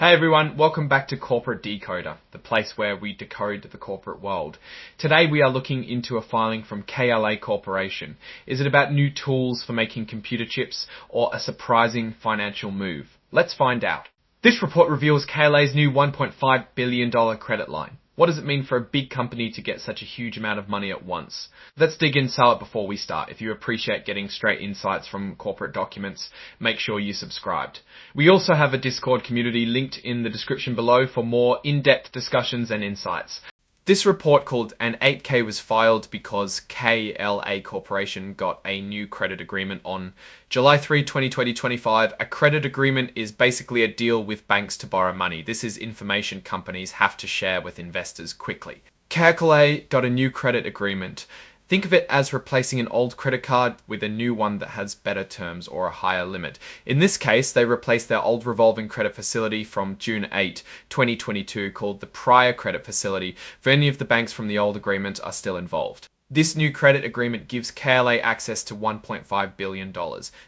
Hey everyone, welcome back to Corporate Decoder, the place where we decode the corporate world. Today we are looking into a filing from KLA Corporation. Is it about new tools for making computer chips or a surprising financial move? Let's find out. This report reveals KLA's new $1.5 billion credit line. What does it mean for a big company to get such a huge amount of money at once? Let's dig in solid before we start. If you appreciate getting straight insights from corporate documents, make sure you're subscribed. We also have a Discord community linked in the description below for more in-depth discussions and insights. This report called an 8K was filed because KLA Corporation got a new credit agreement on July 3, 2025. A credit agreement is basically a deal with banks to borrow money. This is information companies have to share with investors quickly. KLA got a new credit agreement. Think of it as replacing an old credit card with a new one that has better terms or a higher limit. In this case, they replaced their old revolving credit facility from June 8, 2022 called the prior credit facility for any of the banks from the old agreement are still involved. This new credit agreement gives KLA access to $1.5 billion.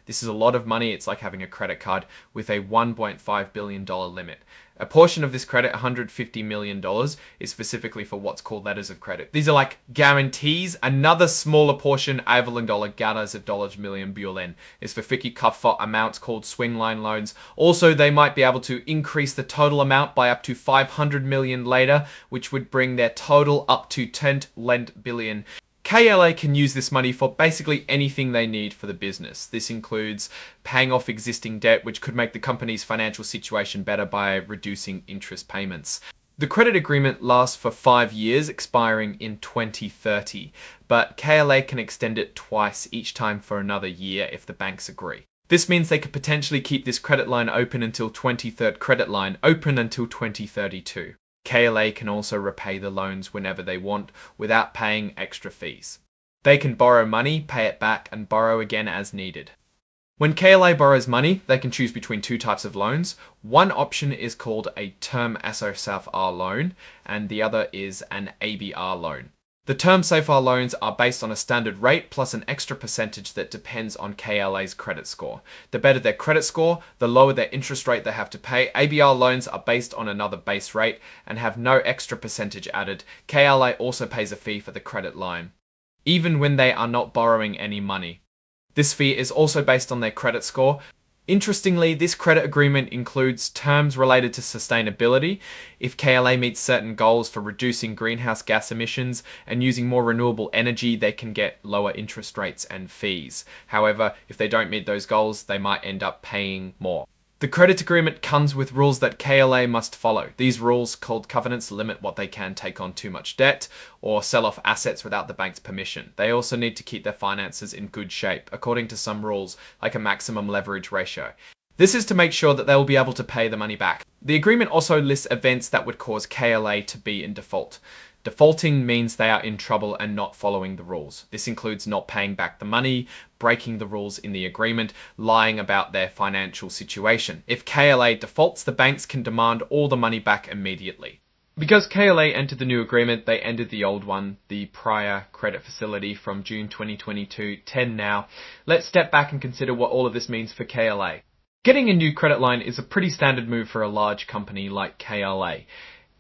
This is a lot of money. It's like having a credit card with a $1.5 billion limit. A portion of this credit, $150 million, is specifically for what's called letters of credit. These are like guarantees. Another smaller portion, $1 million billion, is for for amounts called swing line loans. Also, they might be able to increase the total amount by up to $500 million later, which would bring their total up to $10 billion. KLA can use this money for basically anything they need for the business. This includes paying off existing debt, which could make the company's financial situation better by reducing interest payments. The credit agreement lasts for 5 years, expiring in 2030, but KLA can extend it twice, each time for another year if the banks agree. This means they could potentially keep this credit line open until 23rd credit line, open until 2032. KLA can also repay the loans whenever they want without paying extra fees. They can borrow money, pay it back, and borrow again as needed. When KLA borrows money, they can choose between two types of loans. One option is called a term SOFR loan, and the other is an ABR loan. The term SOFR loans are based on a standard rate plus an extra percentage that depends on KLA's credit score. The better their credit score, the lower their interest rate they have to pay. ABR loans are based on another base rate and have no extra percentage added. KLA also pays a fee for the credit line, even when they are not borrowing any money. This fee is also based on their credit score. Interestingly, this credit agreement includes terms related to sustainability. If KLA meets certain goals for reducing greenhouse gas emissions and using more renewable energy, they can get lower interest rates and fees. However, if they don't meet those goals, they might end up paying more. The credit agreement comes with rules that KLA must follow. These rules, called covenants, limit what they can take on too much debt or sell off assets without the bank's permission. They also need to keep their finances in good shape, according to some rules, like a maximum leverage ratio. This is to make sure that they will be able to pay the money back. The agreement also lists events that would cause KLA to be in default. Defaulting means they are in trouble and not following the rules. This includes not paying back the money, breaking the rules in the agreement, lying about their financial situation. If KLA defaults, the banks can demand all the money back immediately. Because KLA entered the new agreement, they ended the old one, the prior credit facility from June 2022, 10 now. Let's step back and consider what all of this means for KLA. Getting a new credit line is a pretty standard move for a large company like KLA.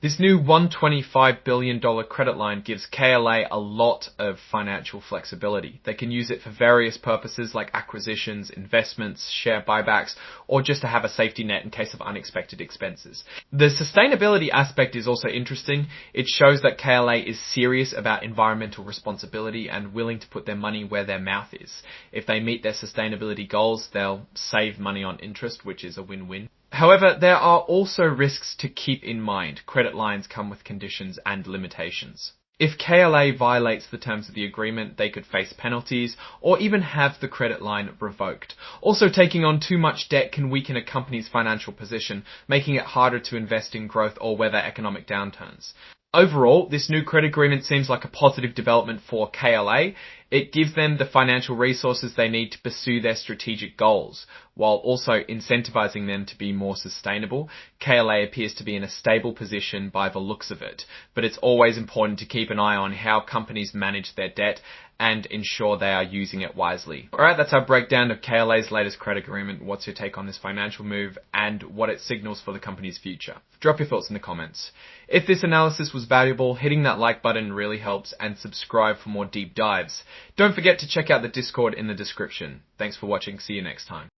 This new $125 billion credit line gives KLA a lot of financial flexibility. They can use it for various purposes like acquisitions, investments, share buybacks, or just to have a safety net in case of unexpected expenses. The sustainability aspect is also interesting. It shows that KLA is serious about environmental responsibility and willing to put their money where their mouth is. If they meet their sustainability goals, they'll save money on interest, which is a win-win. However, there are also risks to keep in mind. Credit lines come with conditions and limitations. If KLA violates the terms of the agreement, they could face penalties or even have the credit line revoked. Also, taking on too much debt can weaken a company's financial position, making it harder to invest in growth or weather economic downturns. Overall, this new credit agreement seems like a positive development for KLA. It gives them the financial resources they need to pursue their strategic goals, while also incentivizing them to be more sustainable. KLA appears to be in a stable position by the looks of it, but it's always important to keep an eye on how companies manage their debt and ensure they are using it wisely. Alright, that's our breakdown of KLA's latest credit agreement. What's your take on this financial move and what it signals for the company's future? Drop your thoughts in the comments. If this analysis was valuable, hitting that like button really helps, and subscribe for more deep dives. Don't forget to check out the Discord in the description. Thanks for watching. See you next time.